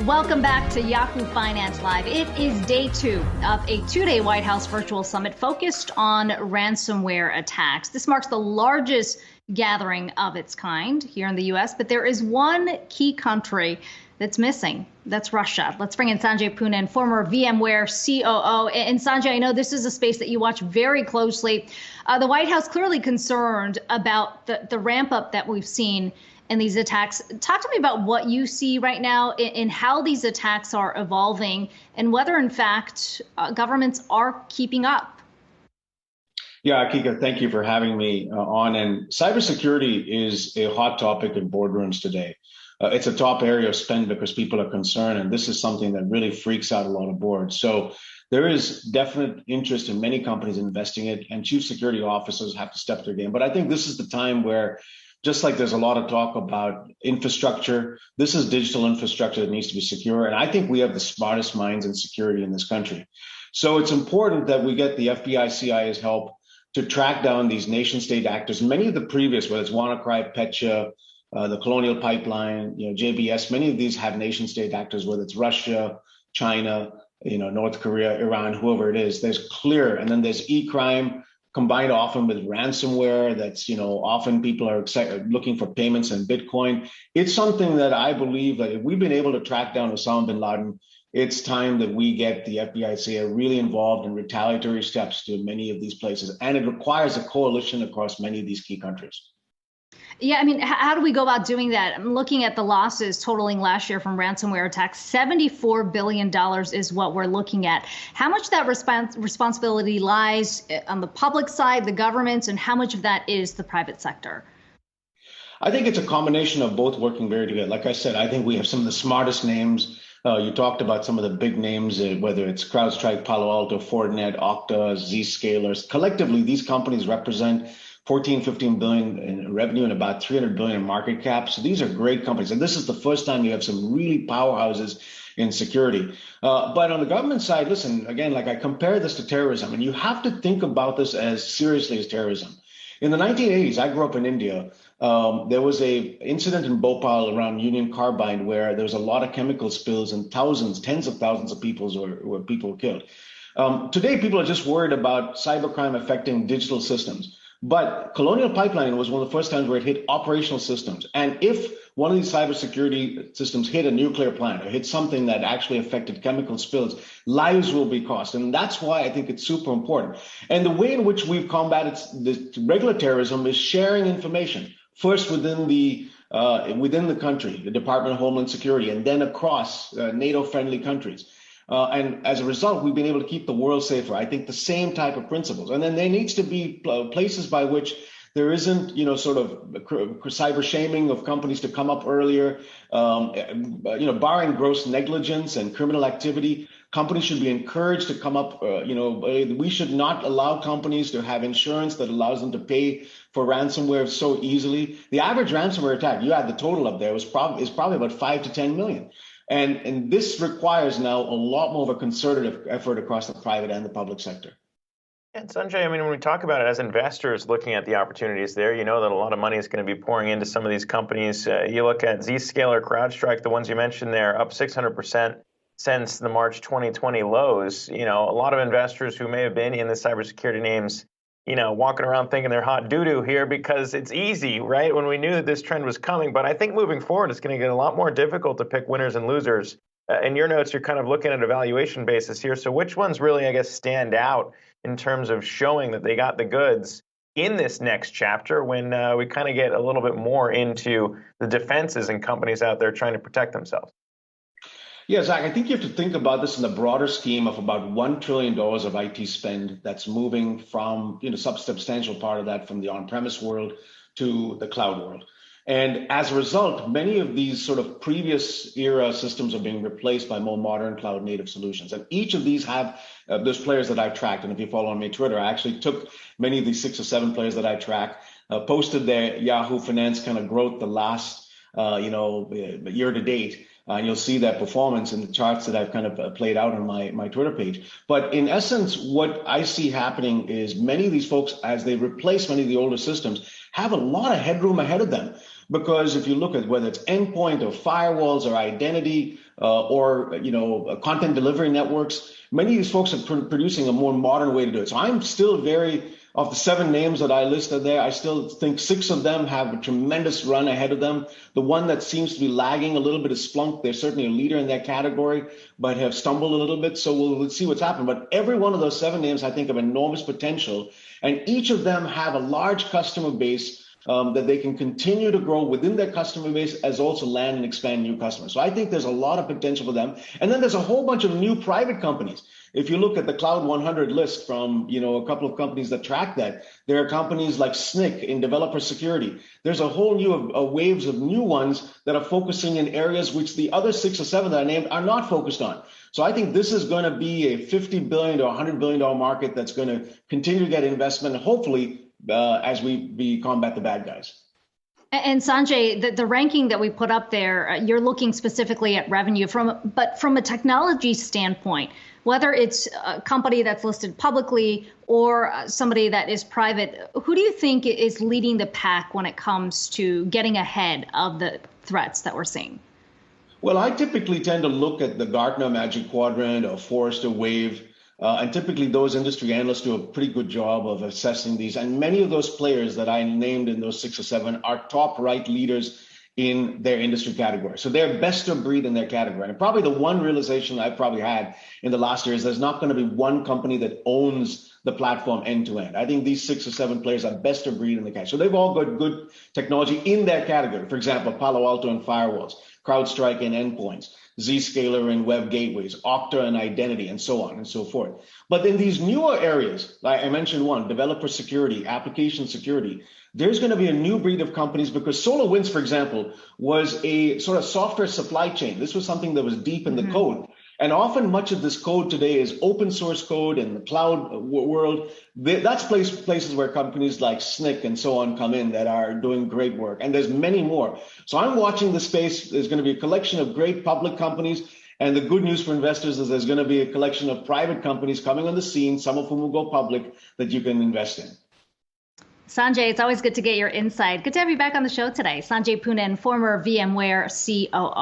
Welcome back to Yahoo Finance Live. It is day 2 of a 2-day White House virtual summit focused on ransomware attacks. This marks the largest gathering of its kind here in the U.S., but there is one key country that's missing. That's Russia. Let's bring in Sanjay Poonen, former VMware COO. And Sanjay, I know this is a space that you watch very closely. The White House clearly concerned about the ramp up that we've seen in these attacks. Talk to me about what you see right now in how these attacks are evolving and whether, in fact, governments are keeping up. Yeah, Akika, thank you for having me on. And cybersecurity is a hot topic in boardrooms today. It's a top area of spend because people are concerned, and this is something that really freaks out a lot of boards. So there is definite interest in many companies investing in it, and chief security officers have to step their game. But I think this is the time where, just like there's a lot of talk about infrastructure, this is digital infrastructure that needs to be secure. And I think we have the smartest minds in security in this country. So it's important that we get the FBI, CIA's help to track down these nation state actors. Many of the previous, whether it's WannaCry, Petya, the Colonial Pipeline, JBS, many of these have nation state actors, whether it's Russia, China, North Korea, Iran, whoever it is. There's clear, and then there's e-crime, combined often with ransomware. That's, often people are looking for payments in Bitcoin. It's something that I believe that if we've been able to track down Osama bin Laden, it's time that we get the FBI, CIA really involved in retaliatory steps to many of these places. And it requires a coalition across many of these key countries. Yeah, I mean, how do we go about doing that? I'm looking at the losses totaling last year from ransomware attacks. $74 billion is what we're looking at. How much of that responsibility lies on the public side, the governments, and how much of that is the private sector? I think it's a combination of both working very together. Like I said, I think we have some of the smartest names. You talked about some of the big names, whether it's CrowdStrike, Palo Alto, Fortinet, Okta, Zscalers. Collectively, these companies represent 15 billion in revenue and about 300 billion in market cap. So these are great companies. And this is the first time you have some really powerhouses in security. But on the government side, listen, again, like I compare this to terrorism, and you have to think about this as seriously as terrorism. In the 1980s, I grew up in India. There was a incident in Bhopal around Union Carbide where there was a lot of chemical spills and tens of thousands of people were killed. Today, people are just worried about cybercrime affecting digital systems. But Colonial Pipeline was one of the first times where it hit operational systems. And if one of these cybersecurity systems hit a nuclear plant or hit something that actually affected chemical spills, lives will be cost. And that's why I think it's super important. And the way in which we've combated this regular terrorism is sharing information, first within the country, the Department of Homeland Security, and then across NATO-friendly countries. And as a result, we've been able to keep the world safer. I think the same type of principles. And then there needs to be places by which there isn't, sort of cyber shaming of companies to come up earlier, barring gross negligence and criminal activity. Companies should be encouraged to come up. We should not allow companies to have insurance that allows them to pay for ransomware so easily. The average ransomware attack, you had the total up there, is probably about 5 to 10 million. And this requires now a lot more of a concerted effort across the private and the public sector. And Sanjay, I mean, when we talk about it as investors looking at the opportunities there, you know that a lot of money is going to be pouring into some of these companies. You look at Zscaler, CrowdStrike, the ones you mentioned there, up 600% since the March 2020 lows. A lot of investors who may have been in the cybersecurity names, walking around thinking they're hot doo-doo here because it's easy, right? When we knew that this trend was coming. But I think moving forward, it's going to get a lot more difficult to pick winners and losers. In your notes, you're kind of looking at a valuation basis here. So which ones really, I guess, stand out in terms of showing that they got the goods in this next chapter when we kind of get a little bit more into the defenses and companies out there trying to protect themselves? Yeah, Zach, I think you have to think about this in the broader scheme of about $1 trillion of IT spend that's moving from, substantial part of that from the on-premise world to the cloud world. And as a result, many of these sort of previous era systems are being replaced by more modern cloud native solutions. And each of these have those players that I've tracked. And if you follow on my Twitter, I actually took many of these 6 or 7 players that I track, posted their Yahoo Finance kind of growth the last, year to date. And you'll see that performance in the charts that I've kind of played out on my Twitter page. But in essence, what I see happening is many of these folks, as they replace many of the older systems, have a lot of headroom ahead of them. Because if you look at whether it's endpoint or firewalls or identity, or content delivery networks. Many of these folks are producing a more modern way to do it. So I'm still of the 7 names that I listed there, I still think 6 of them have a tremendous run ahead of them. The one that seems to be lagging a little bit is Splunk. They're certainly a leader in their category, but have stumbled a little bit. So we'll see what's happened. But every one of those 7 names, I think, have enormous potential. And each of them have a large customer base that they can continue to grow within their customer base, as also land and expand new customers. So I think there's a lot of potential for them. And then there's a whole bunch of new private companies. If you look at the Cloud 100 list from a couple of companies that track that, there are companies like SNCC in developer security. There's a whole new waves of new ones that are focusing in areas which the other 6 or 7 that I named are not focused on. So I think this is going to be a $50 billion to $100 billion market that's going to continue to get investment, hopefully, as we combat the bad guys. And Sanjay, the ranking that we put up there, you're looking specifically at revenue but from a technology standpoint, whether it's a company that's listed publicly or somebody that is private, who do you think is leading the pack when it comes to getting ahead of the threats that we're seeing? Well, I typically tend to look at the Gartner Magic Quadrant or Forrester Wave. And typically those industry analysts do a pretty good job of assessing these. And many of those players that I named in those 6 or 7 are top right leaders in their industry category. So they're best of breed in their category. And probably the one realization I've probably had in the last year is there's not going to be one company that owns the platform end to end. I think these 6 or 7 players are best of breed in the category. So they've all got good technology in their category. For example, Palo Alto and firewalls, CrowdStrike and endpoints, Zscaler and web gateways, Okta and identity, and so on and so forth. But in these newer areas, like I mentioned one, developer security, application security, there's going to be a new breed of companies because SolarWinds, for example, was a sort of software supply chain. This was something that was deep in the code. And often much of this code today is open source code in the cloud world. That's places where companies like SNCC and so on come in that are doing great work. And there's many more. So I'm watching the space. There's going to be a collection of great public companies. And the good news for investors is there's going to be a collection of private companies coming on the scene, some of whom will go public, that you can invest in. Sanjay, it's always good to get your insight. Good to have you back on the show today. Sanjay Poonen, former VMware COO.